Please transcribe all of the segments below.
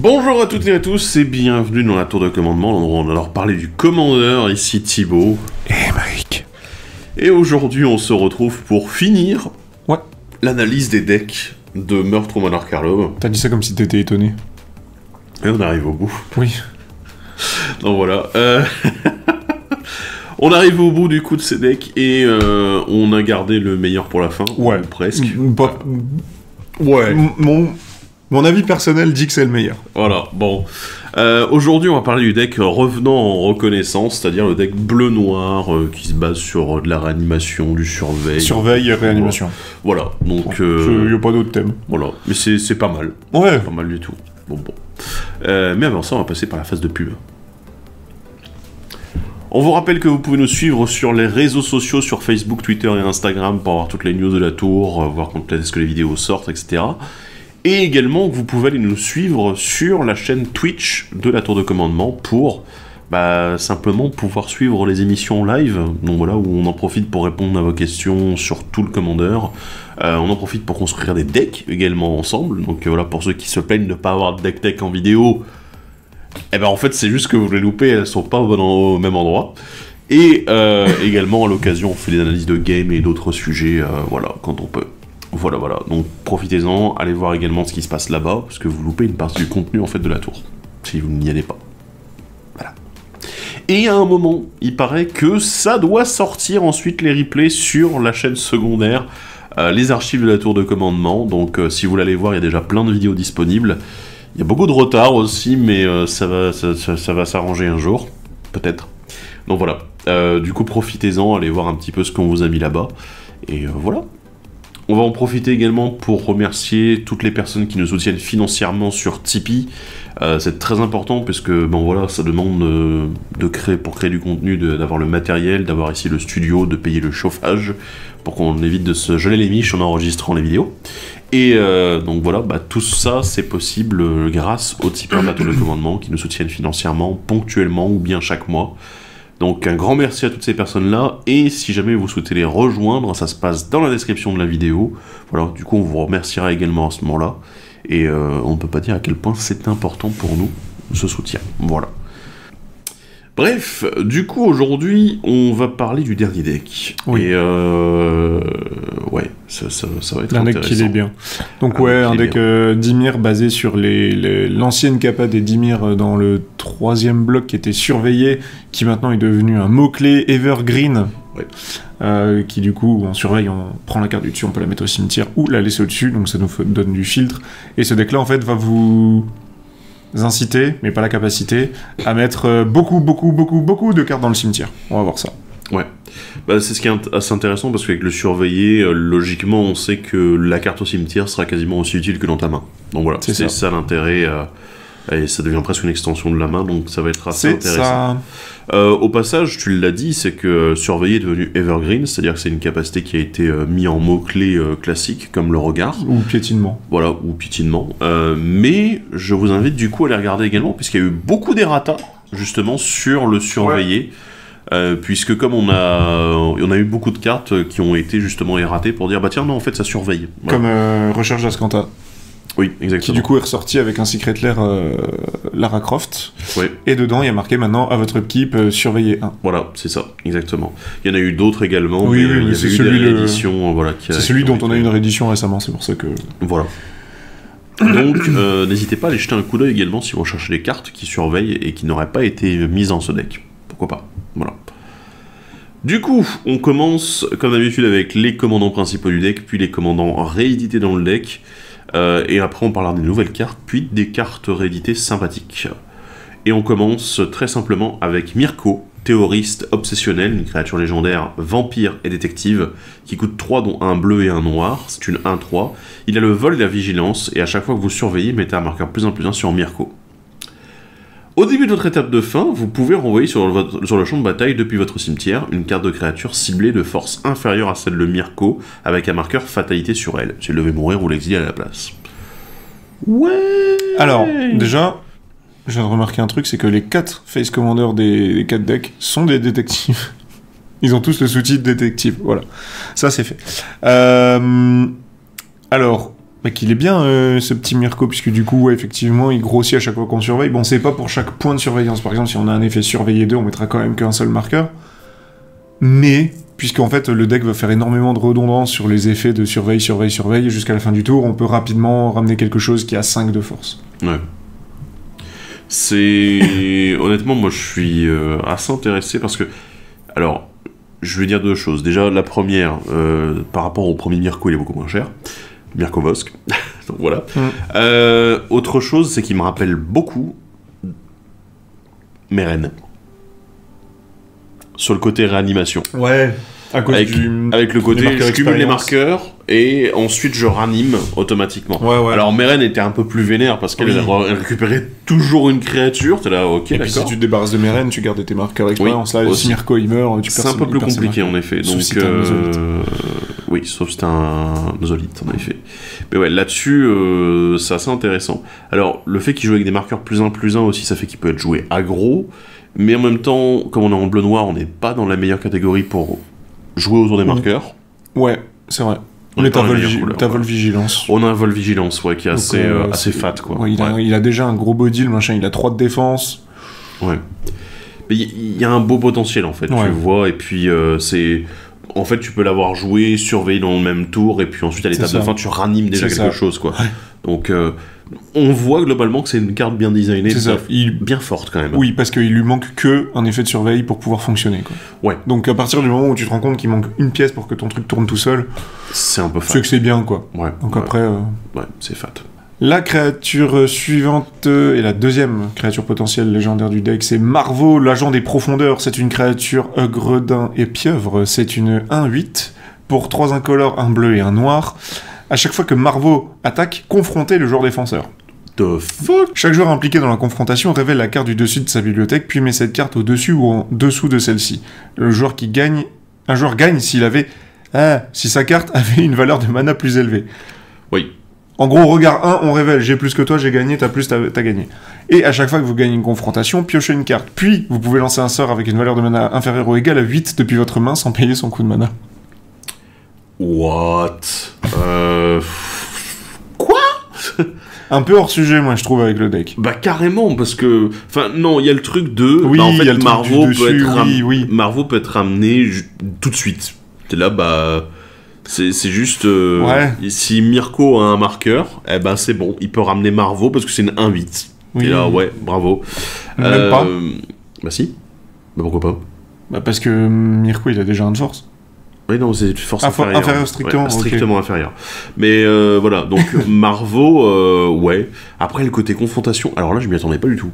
Bonjour à toutes et à tous et bienvenue dans la tour de commandement. On va alors parler du commandeur, ici Thibaut. Et Emmerich. Et aujourd'hui on se retrouve pour finir Ouais. l'analyse des decks de Meurtre au Manoir Karlov. T'as dit ça comme si t'étais étonné. Et on arrive au bout. Oui. Donc voilà. On arrive au bout du coup de ces decks et on a gardé le meilleur pour la fin. Ouais. Ou presque. Ouais. Mon avis personnel dit que c'est le meilleur. Voilà, bon. Aujourd'hui, on va parler du deck revenant en reconnaissance, c'est-à-dire le deck bleu-noir qui se base sur de la réanimation, du surveil. Surveil et réanimation. Voilà, donc... Il n'y a pas d'autre thème. Voilà, mais c'est pas mal. Ouais. Pas mal du tout. Bon. Mais avant ça, on va passer par la phase de pub. On vous rappelle que vous pouvez nous suivre sur les réseaux sociaux, sur Facebook, Twitter et Instagram, pour avoir toutes les news de la tour, voir quand est-ce que les vidéos sortent, etc. Et également, vous pouvez aller nous suivre sur la chaîne Twitch de la tour de commandement pour simplement pouvoir suivre les émissions live. Donc voilà, où on en profite pour répondre à vos questions sur tout le commandeur. On en profite pour construire des decks également ensemble. Donc voilà, pour ceux qui se plaignent de ne pas avoir de deck tech en vidéo, eh ben en fait c'est juste que vous les loupez, elles sont pas au même endroit. Et également à l'occasion, on fait des analyses de game et d'autres sujets, voilà, quand on peut. Voilà, donc profitez-en, allez voir également ce qui se passe là-bas, parce que vous loupez une partie du contenu en fait de la tour, si vous n'y allez pas. Voilà. Et à un moment, il paraît que ça doit sortir ensuite les replays sur la chaîne secondaire, les archives de la tour de commandement, donc si vous voulez aller voir, il y a déjà plein de vidéos disponibles. Il y a beaucoup de retard aussi, mais ça va s'arranger un jour, peut-être. Donc voilà, du coup profitez-en, allez voir un petit peu ce qu'on vous a mis là-bas, et voilà. On va en profiter également pour remercier toutes les personnes qui nous soutiennent financièrement sur Tipeee. C'est très important parce que bon voilà, ça demande pour créer du contenu, d'avoir le matériel, d'avoir ici le studio, de payer le chauffage, pour qu'on évite de se geler les miches en enregistrant les vidéos. Et donc voilà, tout ça c'est possible grâce aux tipeurs de la tour de commandement qui nous soutiennent financièrement, ponctuellement ou bien chaque mois. Donc un grand merci à toutes ces personnes-là, et si jamais vous souhaitez les rejoindre, ça se passe dans la description de la vidéo. Voilà, du coup on vous remerciera également à ce moment-là, et on ne peut pas dire à quel point c'est important pour nous, ce soutien. Voilà. Bref, du coup aujourd'hui on va parler du dernier deck. Oui. Et ouais, ça va être un intéressant. deck qui est bien. Donc un deck Dimir basé sur l'ancienne capa des Dimir dans le 3e bloc qui était surveillé, qui maintenant est devenu un mot-clé Evergreen. Ouais. Qui du coup, en surveille, on prend la carte du dessus, on peut la mettre au cimetière ou la laisser au-dessus, donc ça nous donne du filtre. Et ce deck-là, en fait, va vous inciter, mais pas la capacité, à mettre beaucoup de cartes dans le cimetière. On va voir ça. Ouais, c'est ce qui est assez intéressant parce qu'avec le surveillé, logiquement, on sait que la carte au cimetière sera quasiment aussi utile que dans ta main. Donc voilà, c'est ça l'intérêt, et ça devient presque une extension de la main, donc ça va être assez intéressant. Au passage, tu l'as dit, c'est que surveiller est devenu Evergreen, c'est-à-dire que c'est une capacité qui a été mise en mots-clés classiques, comme le regard. Ou piétinement. Voilà, ou piétinement. Mais je vous invite du coup à les regarder également, puisqu'il y a eu beaucoup d'errata, justement, sur le surveillé. Ouais. Puisque comme on a eu beaucoup de cartes qui ont été justement erratées pour dire tiens non en fait ça surveille. Voilà. Comme Recherche d'Ascanta. Oui, exactement. Qui du coup est ressorti avec un Secret Lair Lara Croft. Ouais. Et dedans il y a marqué maintenant à votre équipe surveillez 1. Voilà, c'est ça, exactement. Il y en a eu d'autres également, oui, mais il y avait eu des rééditions. Voilà, c'est celui dont on a eu une réédition récemment, c'est pour ça que... Voilà. Donc, n'hésitez pas à aller jeter un coup d'œil également si vous recherchez des cartes qui surveillent et qui n'auraient pas été mises dans ce deck. Pourquoi pas. Voilà. Du coup, on commence comme d'habitude avec les commandants principaux du deck, puis les commandants réédités dans le deck, et après on parlera des nouvelles cartes, puis des cartes rééditées sympathiques. Et on commence très simplement avec Mirko, théoriste obsessionnel, une créature légendaire, vampire et détective, qui coûte 3 dont un bleu et un noir, c'est une 1-3. Il a le vol et la vigilance, et à chaque fois que vous surveillez, mettez un marqueur +1/+1 sur Mirko. Au début de votre étape de fin, vous pouvez renvoyer sur le champ de bataille depuis votre cimetière une carte de créature ciblée de force inférieure à celle de Mirko, avec un marqueur fatalité sur elle. Si elle devait mourir, vous l'exilez à la place. Ouais. Alors, déjà, je viens de remarquer un truc, c'est que les 4 face commanders des 4 decks sont des détectives. Ils ont tous le sous-titre détective, voilà. Ça, c'est fait. Alors, Bah, qu'il est bien, ce petit Mirko, puisque du coup, ouais, effectivement, il grossit à chaque fois qu'on surveille. Bon, c'est pas pour chaque point de surveillance. Par exemple, si on a un effet surveillé 2, on mettra quand même qu'un seul marqueur. Mais, puisqu'en fait, le deck va faire énormément de redondance sur les effets de surveille, jusqu'à la fin du tour, on peut rapidement ramener quelque chose qui a 5 de force. Ouais. C'est... Honnêtement, moi, je suis assez intéressé parce que... Alors, je vais dire 2 choses. Déjà, la première, par rapport au premier Mirko, il est beaucoup moins cher. Mirko Vosk. Donc voilà. Autre chose, c'est qu'il me rappelle beaucoup Meren. Sur le côté réanimation. Ouais. À cause avec le côté, je cumule les marqueurs et ensuite je ranime automatiquement. Ouais. Alors Meren était un peu plus vénère parce qu'elle récupérait toujours une créature. T'es là, ok, et d'accord. puis si tu te débarrasses de Meren, tu gardes tes marqueurs d'expérience. Là, si Mirko il meurt, tu perds. C'est un peu plus compliqué en effet. Sauf Donc, si t'es un Nozolite. oui, sauf si t'es un Nozolite en effet. Mais ouais, là-dessus, c'est assez intéressant. Alors, le fait qu'il joue avec des marqueurs +1/+1 aussi, ça fait qu'il peut être joué aggro. Mais en même temps, comme on est en bleu-noir, on n'est pas dans la meilleure catégorie pour jouer autour des marqueurs. Ouais, c'est vrai. On est t'as vol vigilance. On a un vol vigilance, ouais, qui est donc, assez fat, quoi. Ouais, il a déjà un gros body, le machin, il a 3 de défense. Ouais. Mais il y a un beau potentiel, en fait, tu vois, et puis c'est... En fait, tu peux l'avoir joué, surveillé dans le même tour, et puis ensuite, à l'étape de fin, tu ranimes déjà quelque chose, quoi. Ouais. Donc, on voit globalement que c'est une carte bien designée, bien forte, quand même. Oui, parce qu'il lui manque que un effet de surveille pour pouvoir fonctionner, quoi. Ouais. Donc, à partir du moment où tu te rends compte qu'il manque une pièce pour que ton truc tourne tout seul, c'est un peu fat. C'est que c'est bien, quoi. Ouais. Donc après... Ouais, c'est fat. La créature suivante et la deuxième créature potentielle légendaire du deck, c'est Marveau, l'agent des profondeurs. C'est une créature gredin et pieuvre. C'est une 1/8 pour 3 incolores, un bleu et un noir. À chaque fois que Marveau attaque, confrontez le joueur défenseur. The fuck? Chaque joueur impliqué dans la confrontation révèle la carte du dessus de sa bibliothèque, puis met cette carte au-dessus ou en dessous de celle-ci. Un joueur gagne s'il avait... si sa carte avait une valeur de mana plus élevée. Oui. En gros, regard 1, on révèle, j'ai plus que toi, j'ai gagné, t'as plus, t'as gagné. Et à chaque fois que vous gagnez une confrontation, piochez une carte. Puis, vous pouvez lancer un sort avec une valeur de mana inférieure ou égale à 8 depuis votre main sans payer son coût de mana. What? Quoi? Un peu hors sujet, moi, je trouve, avec le deck. Bah, carrément, parce que... Enfin, non, il y a le truc de... Oui, en fait, y a le Marveau truc du dessus, Marveau peut être ramené tout de suite. T'es là, bah... C'est juste... Si Mirko a un marqueur, eh ben c'est bon, il peut ramener Marveau parce que c'est une 1/8. Oui. Et là, ouais, bravo. Même pas. Bah si. Bah pourquoi pas? Bah parce que Mirko, il a déjà un de force. Oui, non, c'est force inférieure. Inférieure strictement. Ouais, strictement okay. inférieure. Mais voilà, donc Marveau, ouais. Après, le côté confrontation, alors là, je m'y attendais pas du tout.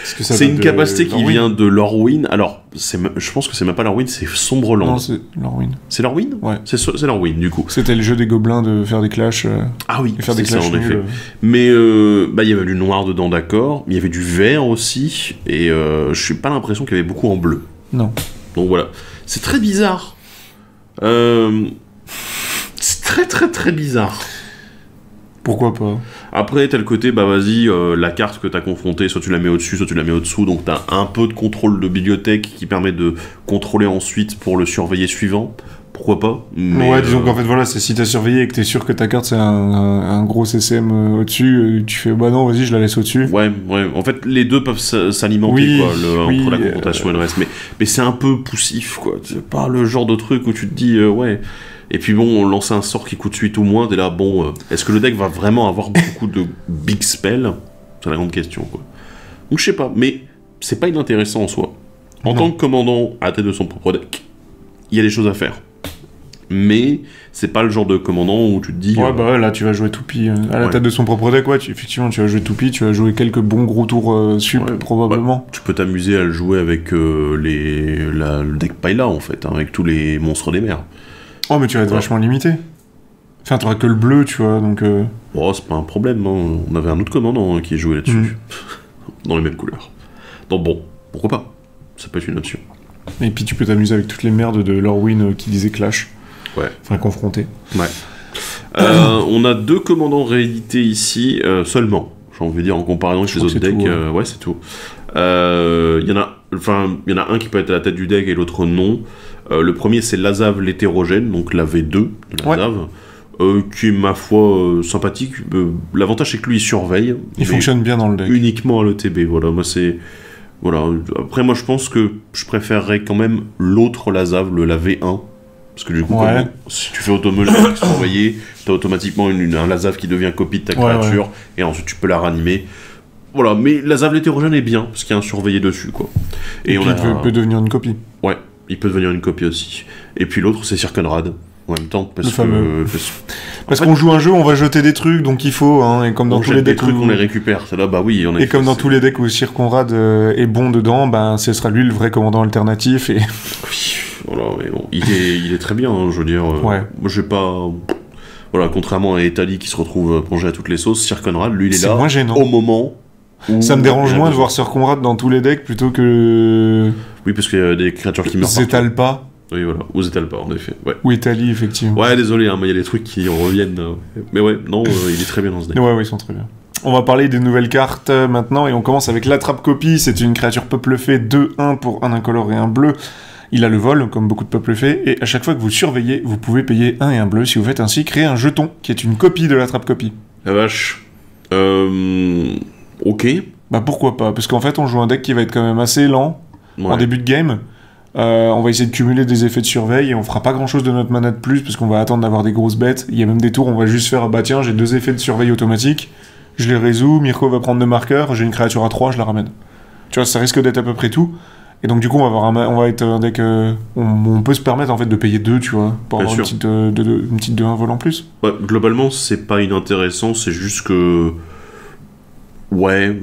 C'est une capacité qui vient de Lorwyn. Alors, je pense que c'est même pas Lorwyn, c'est Sombreland. Non, c'est Lorwyn. C'est Lorwyn? Ouais. C'est Lorwyn, du coup. C'était le jeu des gobelins de faire des clashs. Ah oui, faire des clashs ça, en effet. Mais bah, il y avait du noir dedans, d'accord. Mais il y avait du vert aussi. Et je suis pas l'impression qu'il y avait beaucoup en bleu. Non. Donc voilà. C'est très bizarre. C'est très très très bizarre. Pourquoi pas? Après, t'as le côté, bah vas-y, la carte que t'as confrontée, soit tu la mets au-dessus, soit tu la mets au-dessous, donc t'as un peu de contrôle de bibliothèque qui permet de contrôler ensuite pour le surveiller suivant. Pourquoi pas? Mais, ouais, disons qu'en fait, voilà, c'est si t'as surveillé et que t'es sûr que ta carte c'est un gros CCM au-dessus, tu fais, bah non, vas-y, je la laisse au-dessus. Ouais, en fait, les deux peuvent s'alimenter, quoi, entre la confrontation et le reste. Mais c'est un peu poussif, quoi. C'est pas le genre de truc où tu te dis, ouais... Et puis bon, on lance un sort qui coûte 8 ou moins, t'es là, bon, est-ce que le deck va vraiment avoir beaucoup de big spells? C'est la grande question, quoi. Donc je sais pas, mais c'est pas inintéressant en soi. En tant que commandant à la tête de son propre deck, il y a des choses à faire. Mais c'est pas le genre de commandant où tu te dis... Ouais, bah ouais, là tu vas jouer Toupie à la tête de son propre deck, ouais, effectivement tu vas jouer Toupie, tu vas jouer quelques bons gros tours sup, probablement. Bah, tu peux t'amuser à le jouer avec le deck Paila, en fait, hein, avec tous les monstres des mers. Oh, mais tu vas être vachement limité. Enfin, t'auras que le bleu, tu vois, donc... Oh, c'est pas un problème, hein. On avait un autre commandant qui jouait là-dessus. Dans les mêmes couleurs. Donc bon, pourquoi pas? Ça peut être une option. Et puis tu peux t'amuser avec toutes les merdes de Lorwyn qui disaient Clash. Ouais. Enfin, confronté. Ouais. On a 2 commandants réédités ici, seulement. J'ai envie de dire, en comparaison avec les autres decks. Ouais, c'est tout. Il y en a un qui peut être à la tête du deck et l'autre non. Le premier, c'est l'Azav l'hétérogène, donc la V2 de l'Azav. qui est ma foi sympathique. L'avantage c'est que lui il surveille. Il fonctionne bien dans le deck. Uniquement à l'ETB, voilà. Moi c'est... Voilà. Après moi je pense que je préférerais quand même l'autre Lazav, la V1. Parce que du coup, si tu fais automeule avec surveiller, t'as automatiquement un Lazav qui devient copie de ta créature, et ensuite tu peux la ranimer. Voilà, mais Lazav l'hétérogène est bien, parce qu'il y a un surveillé dessus, quoi. Et puis il peut devenir une copie. Ouais, il peut devenir une copie aussi. Et puis l'autre, c'est Circonrad, en même temps, parce qu'on joue un jeu, on va jeter des trucs, donc il faut, et comme dans tous les decks... on les récupère, c'est là, bah oui, Et comme dans tous les decks où Circonrad est bon dedans, ben ce sera lui le vrai commandant alternatif, et... Oui, voilà, mais bon, il est très bien, je veux dire... Moi, j'ai pas... Voilà, contrairement à Etali qui se retrouve plongé à toutes les sauces, Circonrad, lui, il est là, moins gênant. au moment... Ça me dérange moins de voir Sir Conrad dans tous les decks plutôt que... Oui, parce qu'il y a des créatures qui meurent Zetalpa. Oui, voilà, ou Zetalpa, en effet. Ouais. Ou Etali, effectivement. Ouais, désolé, mais il y a des trucs qui reviennent. Mais ouais, non, il est très bien dans ce deck. Ouais, ils sont très bien. On va parler des nouvelles cartes maintenant, et on commence avec l'Attrape-Copie. C'est une créature peuple fée 2-1 pour un incolore et un bleu. Il a le vol, comme beaucoup de peuples faits, et à chaque fois que vous surveillez, vous pouvez payer 1 et 1 bleu. Si vous faites ainsi, créer un jeton, qui est une copie de l'Attrape-Copie. La vache. Ok. Bah pourquoi pas, parce qu'en fait on joue un deck qui va être quand même assez lent en début de game. On va essayer de cumuler des effets de surveille et on fera pas grand chose de notre mana de plus parce qu'on va attendre d'avoir des grosses bêtes. Il y a même des tours où on va juste faire bah tiens j'ai 2 effets de surveille automatique, je les résous, Mirko va prendre 2 marqueurs, j'ai une créature à 3, je la ramène. Tu vois, ça risque d'être à peu près tout. Et donc du coup on va être un deck on peut se permettre en fait de payer 2, tu vois, pour avoir une petite 2-1 vol en plus. Ouais, globalement c'est pas inintéressant, c'est juste que ouais,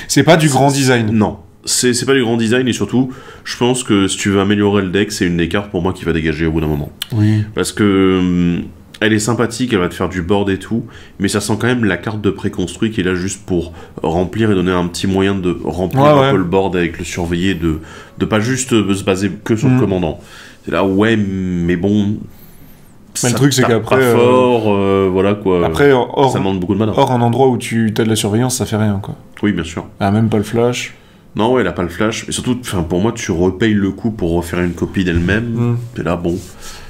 c'est pas du grand design. Non, c'est pas du grand design et surtout, je pense que si tu veux améliorer le deck, c'est une des cartes pour moi qui va dégager au bout d'un moment. Oui. Parce que elle est sympathique, elle va te faire du board et tout, mais ça sent quand même la carte de préconstruit qui est là juste pour remplir et donner un petit moyen de remplir un peu le board avec le surveillé, de pas juste se baser que sur le commandant. C'est là, ouais, mais bon... Mais le truc c'est qu'après pas fort, voilà quoi. Après, ça demande beaucoup de mana. Or un endroit où tu as de la surveillance, ça fait rien quoi. Oui, bien sûr. Elle a même pas le flash. Non, ouais, elle a pas le flash. Et surtout, pour moi, tu repayes le coup pour refaire une copie d'elle-même. T'es là, bon.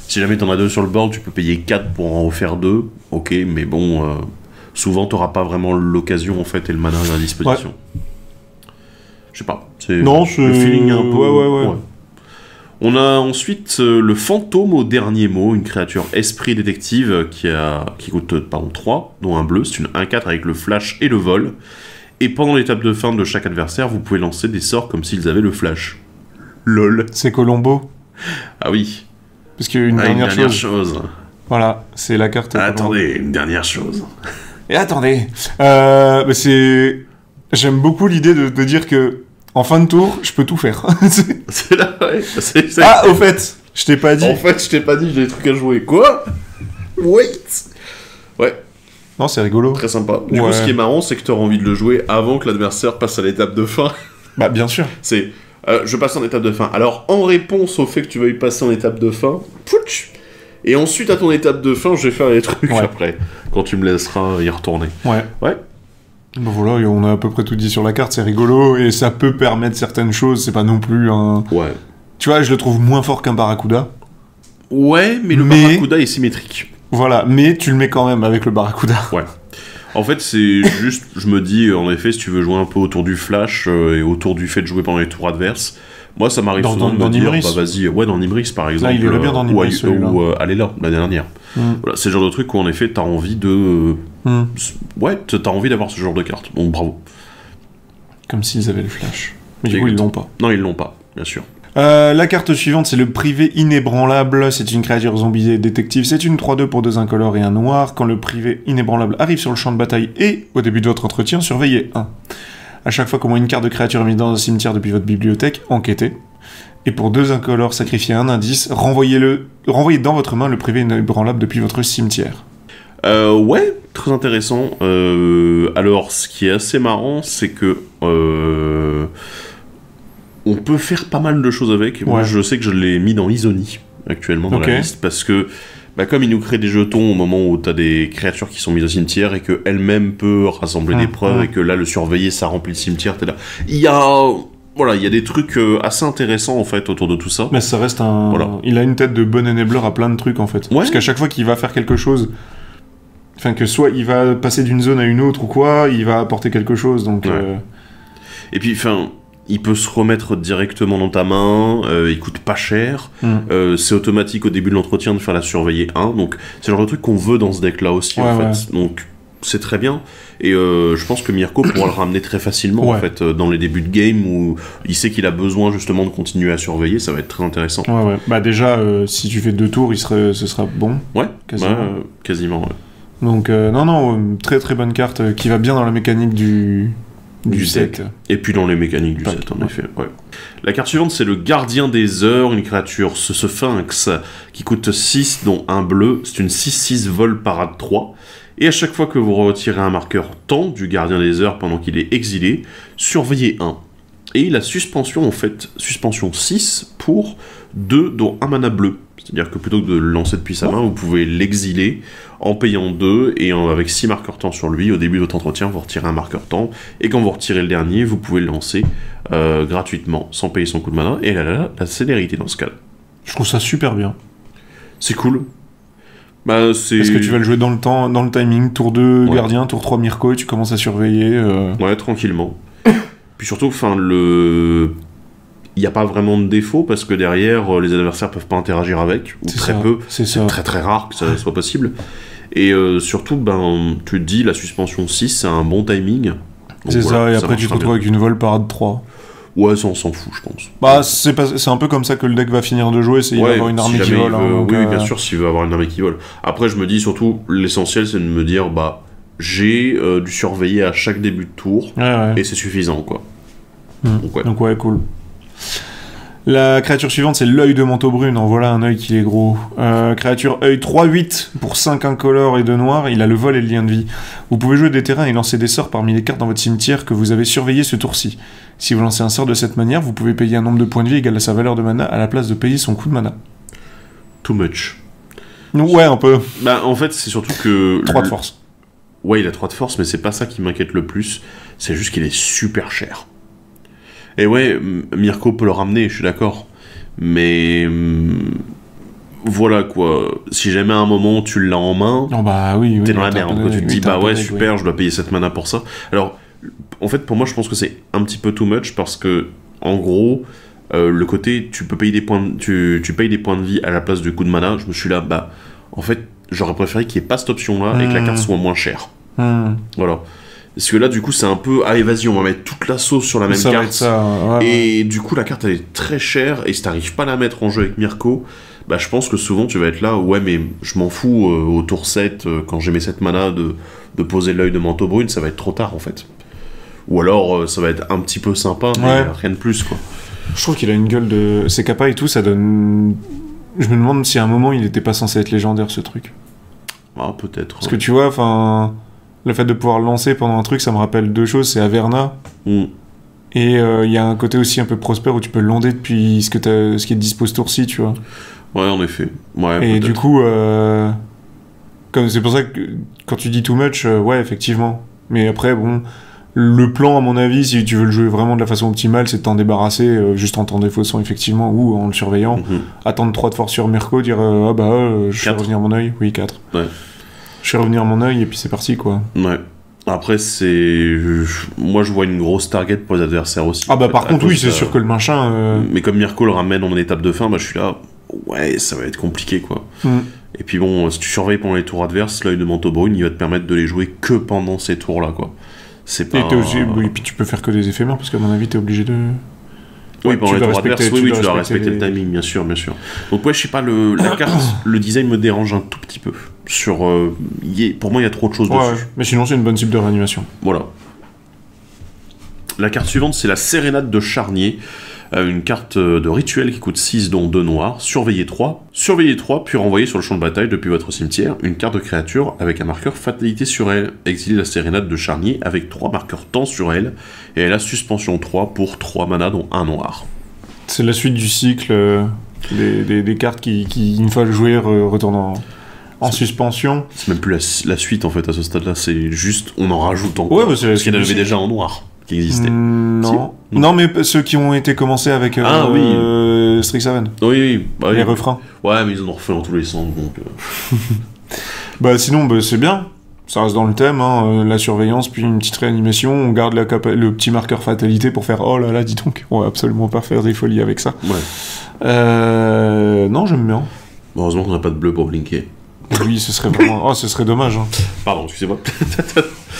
Si jamais t'en as 2 sur le board, tu peux payer 4 pour en refaire 2. Ok, mais bon, souvent t'auras pas vraiment l'occasion en fait et le mana à la disposition. Ouais. Je sais pas. Non, le feeling un peu. Ouais. On a ensuite le fantôme au dernier mot, une créature esprit détective qui coûte 3, dont un bleu, c'est une 1-4 avec le flash et le vol. Et pendant l'étape de fin de chaque adversaire, vous pouvez lancer des sorts comme s'ils avaient le flash. LOL. C'est Colombo. Ah oui. Parce qu'il y a une dernière chose. Voilà, c'est la carte. Attendez, une dernière chose. Et attendez. J'aime beaucoup l'idée de dire que en fin de tour, je peux tout faire. C'est là, ouais. Ah, au fait, je t'ai pas dit. En fait, je t'ai pas dit, j'ai des trucs à jouer. Quoi? Wait. Ouais. Non, c'est rigolo. Très sympa. Du coup, ce qui est marrant, c'est que tu auras envie de le jouer avant que l'adversaire passe à l'étape de fin. Bah, bien sûr. C'est, je passe en étape de fin. Alors, en réponse au fait que tu veuilles passer en étape de fin, pouch, et ensuite, à ton étape de fin, je vais faire les trucs après, quand tu me laisseras y retourner. Ouais. Bon, voilà, on a à peu près tout dit sur la carte, c'est rigolo, et ça peut permettre certaines choses, c'est pas non plus un... Ouais. Tu vois, je le trouve moins fort qu'un Barracuda. Ouais, mais le Barracuda est symétrique. Voilà, mais tu le mets quand même avec le Barracuda. Ouais. En fait, c'est juste, je me dis, en effet, si tu veux jouer un peu autour du flash et autour du fait de jouer pendant les tours adverses, moi, ça m'arrive souvent de me dire, bah vas-y, ouais, dans Nimrix, par exemple. Là, il est bien dans Nimrix, ou Alela, la dernière. Voilà, c'est le genre de truc où, en effet, t'as envie de... Ouais, t'as envie d'avoir ce genre de carte, donc bravo. Comme s'ils avaient le flash. Mais du coup, ils l'ont pas. Non, ils l'ont pas, bien sûr. La carte suivante, c'est le privé inébranlable. C'est une créature zombie détective. C'est une 3-2 pour 2 incolores et un noir. Quand le privé inébranlable arrive sur le champ de bataille et au début de votre entretien, surveillez 1. À chaque fois qu'au moins une carte de créature est mise dans un cimetière depuis votre bibliothèque, enquêtez. Et pour 2 incolores, sacrifiez un indice. Renvoyez dans votre main le privé inébranlable depuis votre cimetière. Ouais, très intéressant. Alors, ce qui est assez marrant, c'est que... on peut faire pas mal de choses avec. Moi, je sais que je l'ai mis dans Isoni, actuellement, dans la liste, parce que, comme il nous crée des jetons au moment où t'as des créatures qui sont mises au cimetière, et qu'elle-même peut rassembler des preuves, et que là, le surveiller, ça remplit le cimetière, t'es là. Il y a... Voilà, il y a des trucs assez intéressants en fait autour de tout ça. Mais ça reste un... Voilà. Il a une tête de bon enabler à plein de trucs en fait. Parce qu'à chaque fois qu'il va faire quelque chose, enfin que soit il va passer d'une zone à une autre ou quoi, il va apporter quelque chose, donc... Et puis, enfin... Il peut se remettre directement dans ta main, il coûte pas cher, c'est automatique au début de l'entretien de faire la surveiller 1, donc c'est le genre de truc qu'on veut dans ce deck-là aussi, en fait. Donc c'est très bien, et je pense que Mirko pourra le ramener très facilement, en fait, dans les débuts de game, où il sait qu'il a besoin justement de continuer à surveiller, ça va être très intéressant. Bah déjà, si tu fais 2 tours, ce sera bon. Quasiment, Donc non, très très bonne carte, qui va bien dans la mécanique du set. Et puis dans les mécaniques du set, en effet. La carte suivante, c'est le Gardien des Heures, une créature, ce Sphinx, qui coûte 6, dont un bleu. C'est une 6-6 vol parade 3. Et à chaque fois que vous retirez un marqueur temps du Gardien des Heures pendant qu'il est exilé, surveillez 1. Et la suspension, en fait, suspension 6 pour 2, dont un mana bleu. C'est-à-dire que plutôt que de le lancer depuis sa main, vous pouvez l'exiler en payant 2 et avec 6 marqueurs temps sur lui. Au début de votre entretien, vous retirez un marqueur temps. Et quand vous retirez le dernier, vous pouvez le lancer gratuitement, sans payer son coup de mana. Et là, la célérité dans ce cas-là. Je trouve ça super bien. C'est cool. Est-ce que tu vas le jouer dans le temps, dans le timing, tour 2 gardien, tour 3 Mirko, et tu commences à surveiller Ouais, tranquillement. Puis surtout, il n'y a pas vraiment de défaut parce que derrière, les adversaires peuvent pas interagir avec, ou très peu. C'est très très rare que ça soit possible. Et surtout, tu te dis, la suspension 6, c'est un bon timing. C'est ça, et après tu te retrouves avec une vol parade 3. Ouais, ça on s'en fout, je pense. C'est un peu comme ça que le deck va finir de jouer, c'est il va avoir une armée qui vole. Oui, bien sûr, s'il veut avoir une armée qui vole. Après, je me dis surtout, l'essentiel, c'est de me dire, j'ai du surveiller à chaque début de tour, et c'est suffisant, quoi. Donc cool. La créature suivante, c'est l'œil de manteau brune. En voilà un œil qui est gros. Créature œil 3-8 pour 5 incolores et 2 noirs. Il a le vol et le lien de vie. Vous pouvez jouer des terrains et lancer des sorts parmi les cartes dans votre cimetière que vous avez surveillé ce tour-ci. Si vous lancez un sort de cette manière, vous pouvez payer un nombre de points de vie égal à sa valeur de mana à la place de payer son coût de mana. Too much. Ouais, un peu. En fait, c'est surtout que... 3 de force. Ouais, il a 3 de force, mais c'est pas ça qui m'inquiète le plus. C'est juste qu'il est super cher. Et ouais, Mirko peut le ramener, je suis d'accord. Mais... voilà, quoi. Si jamais à un moment, tu l'as en main... t'es dans la merde. Quand tu te dis, super, je dois payer cette mana pour ça. Alors, en fait, pour moi, je pense que c'est un petit peu too much, parce que, en gros, le côté, tu peux payer des points... Tu payes des points de vie à la place du coup de mana, je me suis là, en fait, j'aurais préféré qu'il n'y ait pas cette option-là, et que la carte soit moins chère. Voilà. Parce que là, du coup, c'est un peu... Allez, vas-y, on va mettre toute la sauce sur la même carte. Et du coup, la carte, elle est très chère. Et si t'arrives pas à la mettre en jeu avec Mirko, je pense que souvent, tu vas être là... Ouais, mais je m'en fous, au tour 7, quand j'ai mes 7 mana, de poser l'œil de manteau brune, ça va être trop tard, en fait. Ou alors, ça va être un petit peu sympa, mais rien de plus, quoi. Je trouve qu'il a une gueule de... Ses capas et tout, ça donne... Je me demande si à un moment, il était pas censé être légendaire, ce truc. Ah, peut-être. Parce que tu vois, le fait de pouvoir le lancer pendant un truc, ça me rappelle 2 choses, c'est Averna. Et il y a un côté aussi un peu prospère où tu peux le lander depuis ce qui est dispo ce tour-ci, tu vois. Ouais, en effet. Et du coup, c'est pour ça que quand tu dis too much, effectivement. Mais après, le plan, à mon avis, si tu veux le jouer vraiment de la façon optimale, c'est de t'en débarrasser juste en t'en défaussant, effectivement, ou en le surveillant. Attendre 3 de force sur Mirko, dire je fais revenir mon œil. Oui, 4. Ouais. Je fais revenir mon œil et puis c'est parti, quoi. Ouais. Après, moi, je vois une grosse target pour les adversaires aussi. Par contre, oui, c'est sûr que le machin... Mais comme Mirko le ramène en étape de fin, je suis là... Ouais, ça va être compliqué, quoi. Et puis si tu surveilles pendant les tours adverses, l'œil de manteau brune, il va te permettre de les jouer que pendant ces tours-là, quoi. C'est pas... Et puis tu peux faire que des éphémères, parce qu'à mon avis, t'es obligé de... Oui, pendant les tours adverses, tu dois respecter le timing, bien sûr. Donc je sais pas, la carte, le design me dérange un tout petit peu. Pour moi, il y a trop de choses dessus. Mais sinon, c'est une bonne cible de réanimation. Voilà. La carte suivante, c'est la Sérénade de Charnier. Une carte de rituel qui coûte 6, dont 2 noirs. Surveillez 3. Surveillez 3, puis renvoyez sur le champ de bataille depuis votre cimetière une carte de créature avec un marqueur fatalité sur elle. Exilez la Sérénade de Charnier avec 3 marqueurs temps sur elle. Et elle a suspension 3 pour 3 mana, dont 1 noir. C'est la suite du cycle des cartes qui, une fois jouées, retournent en suspension. C'est même plus la suite, en fait, à ce stade-là. C'est juste, on en rajoute encore. Parce qu'il y en avait déjà en noir. qui existaient. Non. Si. Non, mais ceux qui ont été commencés avec Strixhaven. Oui, bah, les refrains. Ouais, mais ils en ont refait dans tous les sens, donc... Bah sinon, c'est bien. Ça reste dans le thème, hein, la surveillance, puis une petite réanimation, on garde le petit marqueur fatalité pour faire « Oh là là, dis donc, on va absolument pas faire des folies avec ça. » Non, j'aime bien. Heureusement qu'on n'a pas de bleu pour blinker. Oui, ce serait vraiment... Oh, ce serait dommage. Hein. Pardon, excusez-moi.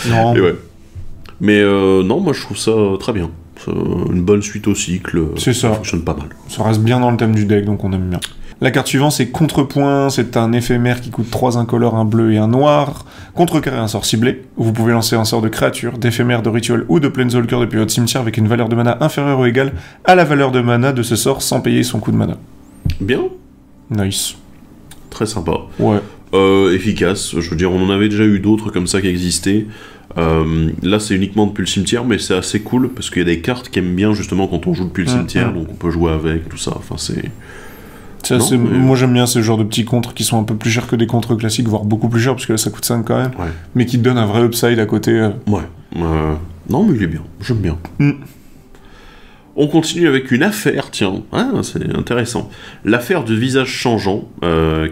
Non. Mais non, moi je trouve ça très bien. C'est une bonne suite au cycle. C'est ça. Ça fonctionne pas mal. Ça reste bien dans le thème du deck, donc on aime bien. La carte suivante, c'est Contrepoint. C'est un éphémère qui coûte 3 incolores, un bleu et un noir. Contrecarré un sort ciblé. Vous pouvez lancer un sort de créature, d'éphémère, de rituel ou de planeswalker depuis votre cimetière avec une valeur de mana inférieure ou égale à la valeur de mana de ce sort sans payer son coût de mana. Bien. Nice. Très sympa. Ouais. Efficace. Je veux dire, on en avait déjà eu d'autres comme ça qui existaient. Là, c'est uniquement depuis le cimetière, mais c'est assez cool parce qu'il y a des cartes qui aiment bien justement quand on joue depuis le cimetière, donc on peut jouer avec, tout ça. Enfin, c'est... Moi j'aime bien ce genre de petits contres qui sont un peu plus chers que des contres classiques, voire beaucoup plus chers parce que là ça coûte 5 quand même, mais qui te donnent un vrai upside à côté. Non mais il est bien, j'aime bien. On continue avec une affaire, tiens, c'est intéressant. L'affaire de visage changeant,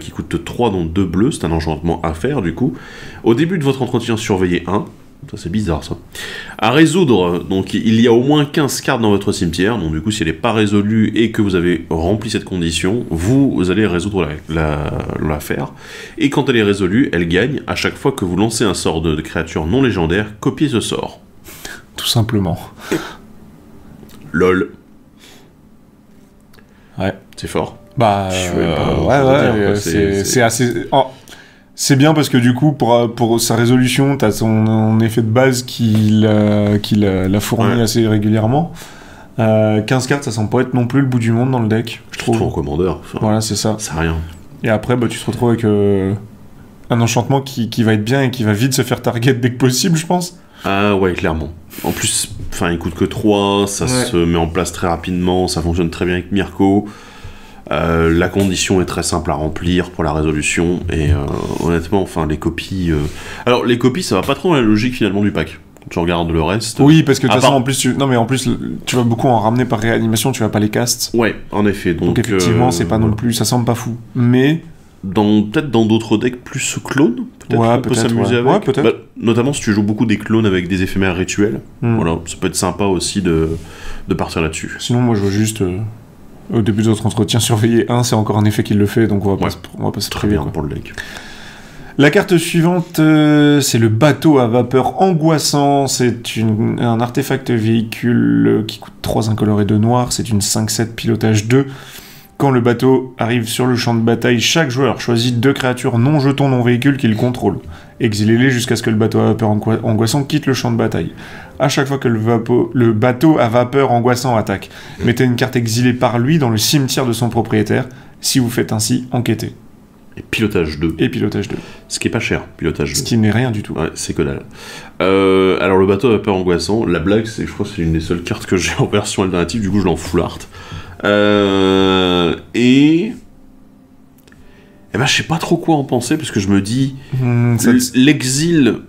qui coûte 3 dont 2 bleus, c'est un enchantement affaire du coup. Au début de votre entretien, surveillez 1. Ça c'est bizarre ça. À résoudre, donc il y a au moins 15 cartes dans votre cimetière, donc du coup si elle n'est pas résolue et que vous avez rempli cette condition, vous allez résoudre l'affaire. Et quand elle est résolue, elle gagne. À chaque fois que vous lancez un sort de créature non légendaire, copiez ce sort. Tout simplement. LOL. Ouais. C'est fort. Bah, c'est assez... C'est bien parce que du coup, pour sa résolution, t'as son effet de base qu'il a fourni assez régulièrement. 15 cartes, ça semble pas être non plus le bout du monde dans le deck, je trouve. Surtout en commandeur. Enfin, voilà, c'est ça. C'est rien. Et après, tu te retrouves avec un enchantement qui va être bien et qui va vite se faire target dès que possible, je pense. Ah ouais, clairement. En plus, il coûte que 3, ça se met en place très rapidement, ça fonctionne très bien avec Mirko. La condition est très simple à remplir pour la résolution et honnêtement, les copies... Alors les copies, ça va pas trop dans la logique finalement du pack. Quand tu regardes le reste... Oui, parce que de toute façon, en plus, tu vas beaucoup en ramener par réanimation, tu vas pas les cast. Ouais, en effet. Donc effectivement, c'est pas non plus, ça semble pas fou. Mais... Peut-être dans d'autres decks plus clones, peut-être on peut s'amuser avec. Ouais, peut-être. Notamment si tu joues beaucoup des clones avec des éphémères rituels. Voilà, ça peut être sympa aussi de partir là-dessus. Sinon, moi je vois juste... Au début de notre entretien, surveiller 1, c'est encore un effet qui le fait, donc on va pas se très bien pour le deck. La carte suivante, c'est le bateau à vapeur angoissant. C'est un artefact véhicule qui coûte 3 incolores et 2 noirs. C'est une 5-7 pilotage 2. Quand le bateau arrive sur le champ de bataille, chaque joueur choisit 2 créatures non jetons non véhicules qu'il contrôle. Exilez-les jusqu'à ce que le bateau à vapeur angoissant quitte le champ de bataille. À chaque fois que le bateau à vapeur angoissant attaque, mettez une carte exilée par lui dans le cimetière de son propriétaire. Si vous faites ainsi, enquêtez. Et pilotage 2. Ce qui est pas cher, pilotage 2. Ce qui n'est rien du tout. Ouais, c'est que dalle. Alors le bateau à vapeur angoissant, la blague, c'est que je crois que c'est une des seules cartes que j'ai en version alternative, du coup je l'ai en full art. Je sais pas trop quoi en penser parce que je me dis l'exil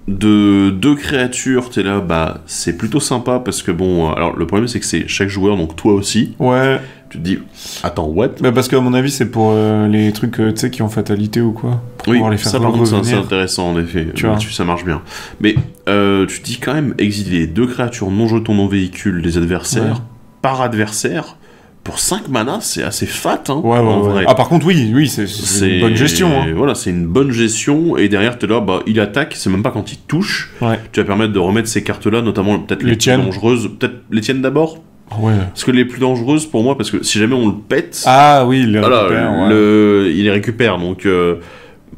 de 2 créatures, t'es là, c'est plutôt sympa parce que alors le problème c'est que c'est chaque joueur, donc toi aussi. Ouais. Tu te dis, attends, what? Parce qu'à mon avis c'est pour les trucs qui ont fatalité ou quoi. Pour oui, les faire ça par contre c'est intéressant en effet. Là-dessus ça marche bien. Mais tu te dis quand même exiler 2 créatures non jetons non véhicules des adversaires par adversaire. Pour 5 mana, c'est assez fat, hein, en vrai. Ah, par contre, oui, c'est une bonne gestion. Hein. Voilà, c'est une bonne gestion, et derrière, t'es là, il attaque, c'est même pas quand il touche. Ouais. Tu vas permettre de remettre ces cartes-là, notamment peut-être les plus dangereuses. Peut-être les tiennes d'abord. Ouais. Parce que les plus dangereuses, pour moi, parce que si jamais on le pète... Ah oui, il les récupère, il les récupère, donc...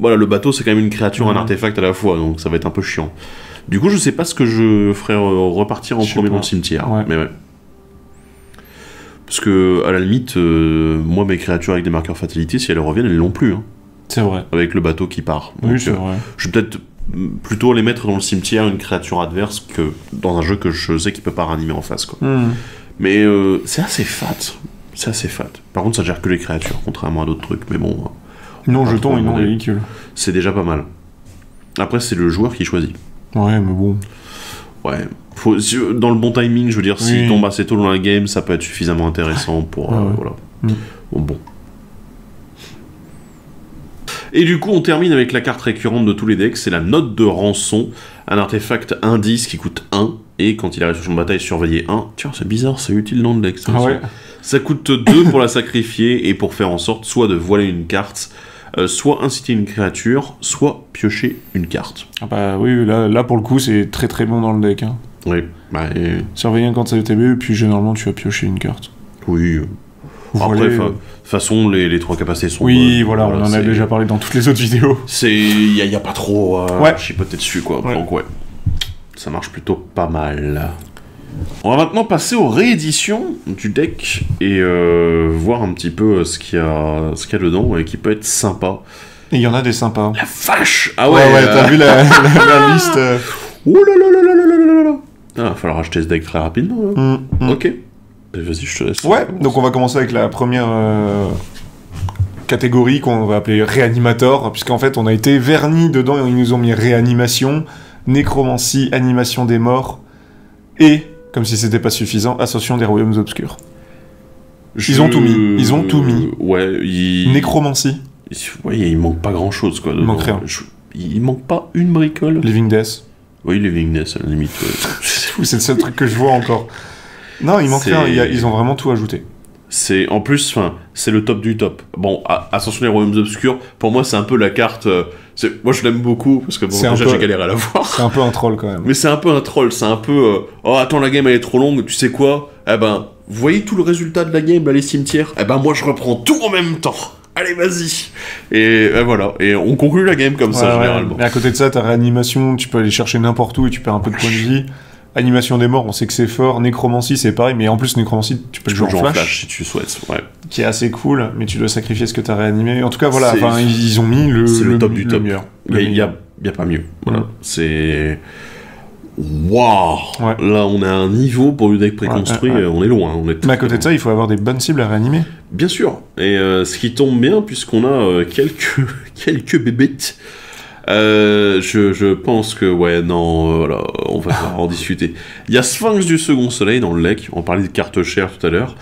voilà, le bateau, c'est quand même une créature, un artefact à la fois, donc ça va être un peu chiant. Du coup, je sais pas ce que je ferais repartir en premier dans le cimetière, mais ouais. Parce que, à la limite, moi, mes créatures avec des marqueurs fatalité, si elles reviennent, elles l'ont plus. Hein. C'est vrai. Avec le bateau qui part. Donc, oui, c'est vrai. Je vais peut-être plutôt les mettre dans le cimetière, une créature adverse, que dans un jeu que je sais qu'il peut pas ranimer en face. Quoi. Mais c'est assez fat. C'est assez fat. Par contre, ça gère que les créatures, contrairement à d'autres trucs. Mais bon... non jetons et non véhicules. C'est déjà pas mal. Après, c'est le joueur qui choisit. Ouais, mais bon... Ouais. Dans le bon timing, je veux dire, s'il tombe assez tôt dans la game, ça peut être suffisamment intéressant pour... voilà. Bon. Et du coup, on termine avec la carte récurrente de tous les decks, c'est la note de rançon, un artefact indice qui coûte 1, et quand il arrive sur le champ de bataille, surveiller 1. Tiens, c'est bizarre, c'est utile dans le deck, ça. Ça coûte 2 pour la sacrifier, et pour faire en sorte soit de voiler une carte, soit inciter une créature, soit piocher une carte. Ah bah oui, là pour le coup, c'est très très bon dans le deck. Hein. Oui. Bah, surveiller un quand c'est ETB, et puis généralement, tu vas piocher une carte. Oui. Après, de toute façon, les 3 capacités sont... Oui, voilà, on en a déjà parlé dans toutes les autres vidéos. Il n'y a pas trop chipoter dessus, quoi. Donc ça marche plutôt pas mal. On va maintenant passer aux rééditions du deck et voir un petit peu ce qu'il y a dedans et qui peut être sympa. Et il y en a des sympas. La vache! Ah ouais, t'as vu la liste Ouh là là là là là là là là. Ah, va falloir acheter ce deck très rapidement. Ok. Vas-y, je te laisse. Ouais, donc on va commencer avec la première catégorie qu'on va appeler réanimator, puisqu'en fait on a été vernis dedans et ils nous ont mis réanimation, nécromancie, animation des morts et, comme si c'était pas suffisant, ascension des royaumes obscurs. Ils ont tout mis. Ouais, nécromancie. Ouais, il manque pas grand chose quoi. Il manque rien. Il manque pas une bricole. Living Death. Oui, Living Death à la limite. C'est le seul truc que je vois encore. Non, il manque rien, ils ont vraiment tout ajouté. En plus, c'est le top du top. Bon, Ascension des Royaumes Obscurs, pour moi, c'est un peu la carte... moi, je l'aime beaucoup, parce que déjà, j'ai galéré à la voir. C'est un peu un troll, quand même. Mais c'est un peu un troll, c'est un peu... oh, attends, la game, elle est trop longue, tu sais quoi? Eh ben, vous voyez tout le résultat de la game, là, les cimetières? Eh ben, moi, je reprends tout en même temps. Allez, vas-y. Et voilà, et on conclut la game comme ça, généralement. Mais à côté de ça, ta réanimation, tu peux aller chercher n'importe où et tu perds un peu de points de vie. Animation des morts, on sait que c'est fort. Nécromancie, c'est pareil, mais en plus, nécromancie, tu peux le jouer en flash. Si tu souhaites, ouais. Qui est assez cool, mais tu dois sacrifier ce que t'as réanimé. En tout cas, voilà, ils ont mis le top du top. Meilleur. Il y a pas mieux. Voilà. C'est... Waouh. Là, on a un niveau pour le deck préconstruit, on est loin. Mais à côté de ça, il faut avoir des bonnes cibles à réanimer. Bien sûr. Et ce qui tombe bien, puisqu'on a quelques bébêtes. Je pense que voilà, on va en discuter. Il y a Sphinx du Second Soleil dans le deck, on parlait de cartes chères tout à l'heure,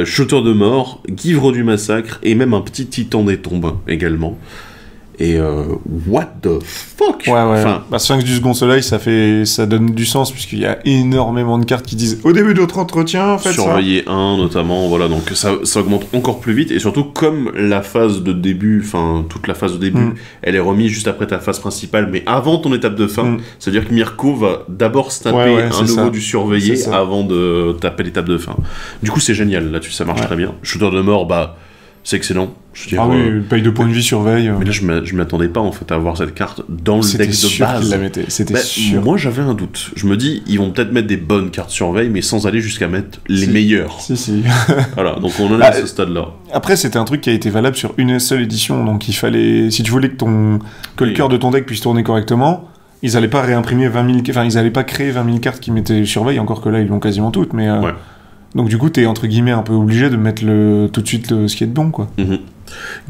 Shooter de mort, Guivre du massacre et même un petit Titan des tombes également. Et what the fuck? Enfin, Sphinx du Second Soleil, ça donne du sens puisqu'il y a énormément de cartes qui disent au début de votre entretien, faites surveiller ça. Un notamment, voilà, donc ça augmente encore plus vite et surtout comme la phase de début, toute la phase de début, elle est remise juste après ta phase principale, mais avant ton étape de fin, c'est-à-dire que Mirko va d'abord se taper un nouveau du surveiller avant de taper l'étape de fin. Du coup, c'est génial là-dessus, ça marche très bien. Shooter de mort, c'est excellent. Je veux dire, oui, paye de points de vie, surveille. Mais là, je m'attendais pas en fait à avoir cette carte dans le deck de base. C'était sûr. Moi, j'avais un doute. Je me dis, ils vont peut-être mettre des bonnes cartes surveille, mais sans aller jusqu'à mettre les meilleures. Si. Voilà, donc on en est à ce stade-là. Après, c'était un truc qui a été valable sur une seule édition, donc il fallait, si tu voulais que le cœur de ton deck puisse tourner correctement, ils allaient pas réimprimer 20 000, ils allaient pas créer 20 000 cartes qui mettaient surveille, encore que là, ils l'ont quasiment toutes, mais. Donc du coup, t'es entre guillemets un peu obligé de mettre tout de suite ce qui est de bon, quoi.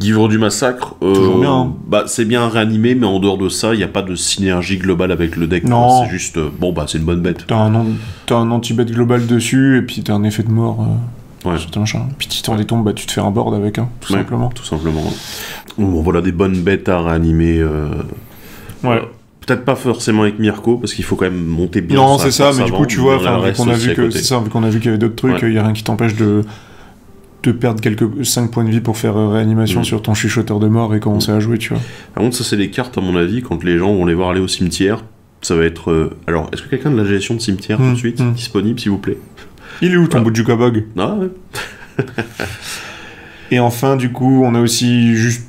Guivre du massacre, toujours bien. C'est bien réanimé, mais en dehors de ça, il n'y a pas de synergie globale avec le deck. Non. C'est juste, c'est une bonne bête. T'as un anti-bet global dessus, et puis t'as un effet de mort. Puis Titan des tombes, tu te fais un board avec, tout simplement. Tout simplement. Bon, voilà des bonnes bêtes à réanimer. Peut-être pas forcément avec Mirko, parce qu'il faut quand même monter bien. Non, c'est ça, mais du coup, tu vois, vu qu'on a vu qu'il y avait d'autres trucs, il n'y a rien qui t'empêche de perdre 5 points de vie pour faire réanimation sur ton chuchoteur de mort et commencer à jouer, tu vois. Par contre, ça, c'est des cartes, à mon avis, quand les gens vont les voir aller au cimetière, ça va être... Alors, est-ce que quelqu'un de la gestion de cimetière, tout de suite, disponible, s'il vous plaît? Il est où, ton bout de Jukabog? Ah, ouais. Et enfin, du coup, on a aussi juste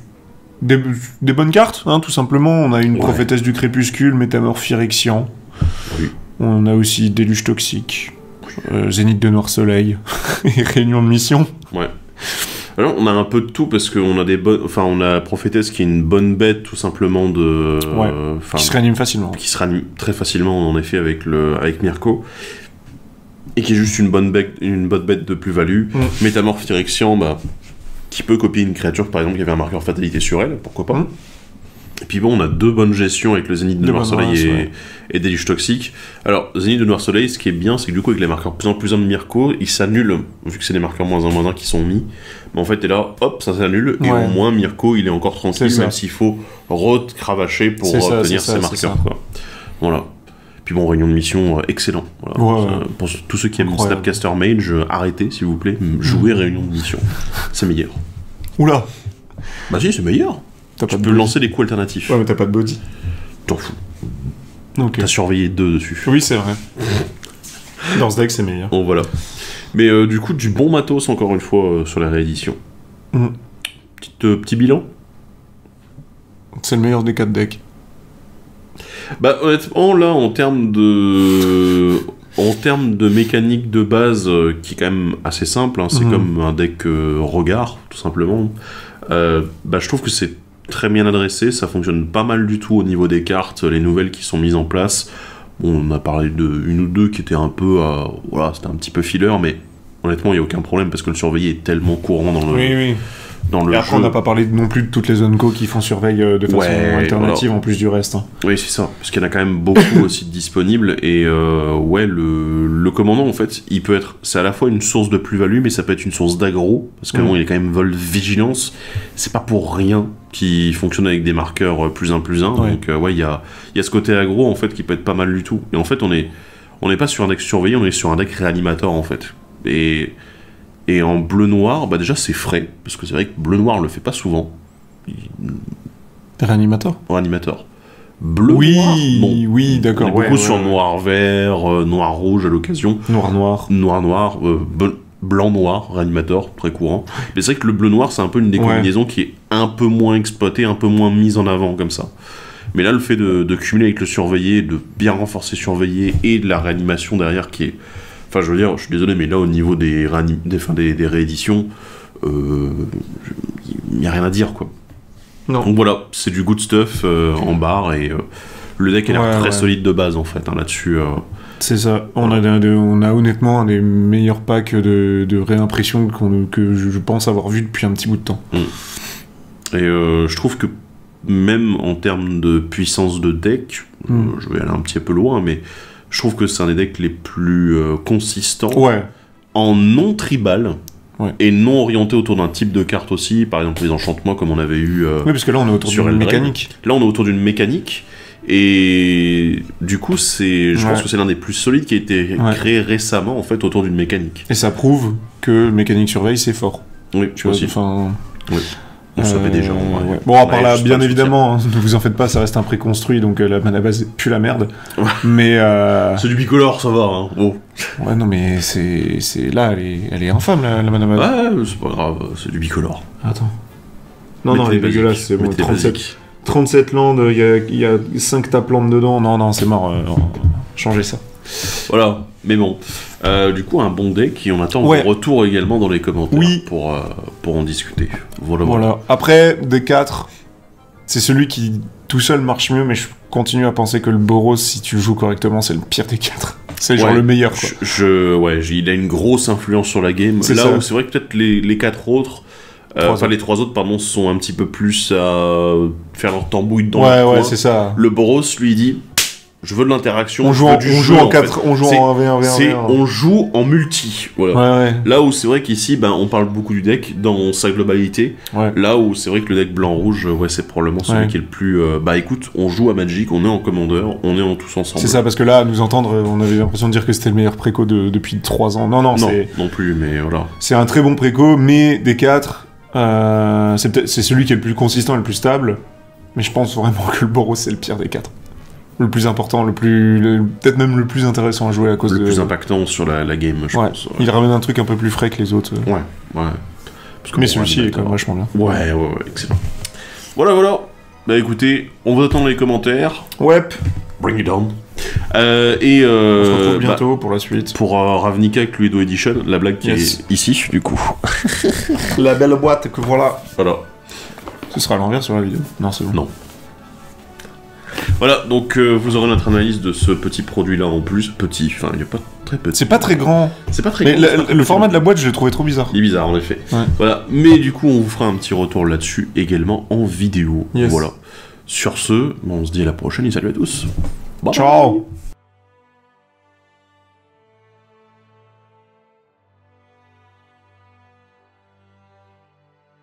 des bonnes cartes, tout simplement. On a une prophétesse du crépuscule, Métamorphe Irexian. Oui. On a aussi Déluge toxique, Zénith de Noir Soleil et Réunion de mission. Ouais. Alors, on a un peu de tout parce qu'on a on a prophétesse qui est une bonne bête tout simplement qui se réanime facilement. Qui se réanime très facilement en effet avec Mirko. Et qui est juste une bonne bête de plus-value. Métamorphe Irexian, qui peut copier une créature, par exemple, qui avait un marqueur fatalité sur elle, pourquoi pas. Et puis bon, on a 2 bonnes gestions avec le Zénith de Noir Soleil et Déluge Toxique. Alors, Zénith de Noir Soleil, ce qui est bien, c'est que du coup, avec les marqueurs plus en plus 1 de Mirko, ils s'annulent, vu que c'est les marqueurs -1 qui sont mis. Mais en fait, t'es là, hop, ça s'annule, et au moins, Mirko, il est encore tranquille, même s'il faut recravacher pour tenir ses marqueurs, quoi. Voilà. Puis bon, réunion de mission, excellent. Voilà. Pour tous ceux qui aiment Snapcaster Mage, arrêtez, s'il vous plaît, jouez réunion de mission. C'est meilleur. Oula. Bah si, c'est meilleur. Tu peux lancer des coups alternatifs. Ouais, mais t'as pas de body. T'en fous. T'as surveillé 2 dessus. Oui, c'est vrai. Dans ce deck, c'est meilleur. Bon, voilà. Mais du coup, du bon matos, encore une fois, sur la réédition. Petit bilan. C'est le meilleur des 4 decks. Bah, honnêtement, là, en termes de mécanique de base, qui est quand même assez simple, hein, c'est comme un deck regard, tout simplement. Je trouve que c'est très bien adressé, ça fonctionne pas mal du tout au niveau des cartes, les nouvelles qui sont mises en place. Bon, on a parlé de une ou deux qui étaient un peu, c'était un petit peu filler, mais honnêtement, il n'y a aucun problème parce que le surveillé est tellement courant dans le. Dans le et après, jeu. on n'a pas parlé non plus de toutes les zones co qui font surveille de façon alternative en plus du reste. Hein. Oui, c'est ça. Parce qu'il y en a quand même beaucoup aussi disponibles. Et le commandant, en fait, il peut être. C'est à la fois une source de plus-value, mais ça peut être une source d'aggro. Parce que bon, il est quand même vol vigilance. C'est pas pour rien qu'il fonctionne avec des marqueurs +1/+1. Donc, il y a ce côté aggro, en fait, qui peut être pas mal du tout. Et en fait, on n'est pas sur un deck surveillé, on est sur un deck réanimateur, en fait. Et en bleu-noir, déjà c'est frais, parce que c'est vrai que bleu-noir on le fait pas souvent. Réanimateur. Bleu-noir, non. Oui, d'accord. On est beaucoup sur noir-vert, noir-rouge à l'occasion. Noir-noir. Noir-noir, blanc-noir, réanimateur, très courant. Mais c'est vrai que le bleu-noir, c'est un peu une des combinaisons qui est un peu moins exploitée, un peu moins mise en avant, comme ça. Mais là, le fait de cumuler avec le surveillé, de bien renforcer surveillé, et de la réanimation derrière qui est... Enfin, je veux dire, je suis désolé, mais là, au niveau des rééditions, il n'y a rien à dire, quoi. Non. Donc voilà, c'est du good stuff en barre, et le deck a l'air très solide de base, en fait, hein, là-dessus. C'est ça. On a honnêtement un des meilleurs packs de réimpression que je pense avoir vu depuis un petit bout de temps. Et je trouve que même en termes de puissance de deck, je vais aller un petit peu loin, mais... Je trouve que c'est un des decks les plus consistants en non-tribal et non orienté autour d'un type de carte aussi. Par exemple, les enchantements comme on avait eu oui, parce que là, on est autour d'une mécanique. Là, on est autour d'une mécanique. Et du coup, je pense que c'est l'un des plus solides qui a été créé récemment en fait, autour d'une mécanique. Et ça prouve que mécanique surveille, c'est fort. Oui, tu vois aussi. Oui. On savait déjà. Bon, à part là, bien évidemment, ne vous en faites pas, ça reste un préconstruit, donc la mana base pue la merde. Mais c'est du bicolore, ça va. Hein. Oh. Ouais, non, mais c'est là, elle est infâme la mana base. Ouais, c'est pas grave, c'est du bicolore. Attends. Non, elle est dégueulasse, c'est bon. 37 landes, il y a 5 tapes landes dedans. Non, c'est mort. Changez ça. Voilà, mais bon. Du coup, un bon deck et on attend vos retours également dans les commentaires pour en discuter. Voilà. Après, D4, c'est celui qui tout seul marche mieux, mais je continue à penser que le Boros, si tu le joues correctement, c'est le pire des 4. C'est genre le meilleur, quoi. Il a une grosse influence sur la game. C'est là où c'est vrai que peut-être les 4 autres... les 3 autres, pardon, sont un petit peu plus à faire leur tambouille dans le coin. C'est ça. Le Boros, lui, dit... Je veux de l'interaction. On joue en 4, on joue en 1v1. On joue en multi. Voilà. Là où c'est vrai qu'ici, on parle beaucoup du deck dans sa globalité. Là où c'est vrai que le deck blanc-rouge, c'est probablement celui qui est le plus. Écoute, on joue à Magic, on est en commandeur, on est en tous ensemble. C'est ça, parce que là, à nous entendre, on avait l'impression de dire que c'était le meilleur préco depuis 3 ans. Non, non plus, mais voilà. C'est un très bon préco, mais des 4, c'est celui qui est le plus consistant et le plus stable. Mais je pense vraiment que le Boros, c'est le pire des 4. Le plus important, peut-être même le plus intéressant à jouer à cause le plus impactant sur la game, je pense. Il ramène un truc un peu plus frais que les autres. Mais celui-ci est quand même vachement bien. Ouais, excellent. Voilà. Écoutez, on vous attend dans les commentaires. Bring it on. On se retrouve bientôt pour la suite. Pour Ravnica Cluedo Edition, la blague qui est ici, du coup. La belle boîte que voilà. Voilà. Ce sera à l'envers sur la vidéo. Non, c'est bon. Non. Voilà, donc vous aurez notre analyse de ce petit produit-là en plus. Petit, enfin, il n'est pas très petit. C'est pas très grand. C'est pas très grand. Le format de la boîte, je l'ai trouvé trop bizarre. Il est bizarre, en effet. Voilà, mais du coup, on vous fera un petit retour là-dessus également en vidéo. Voilà. Sur ce, on se dit à la prochaine et salut à tous. Ciao.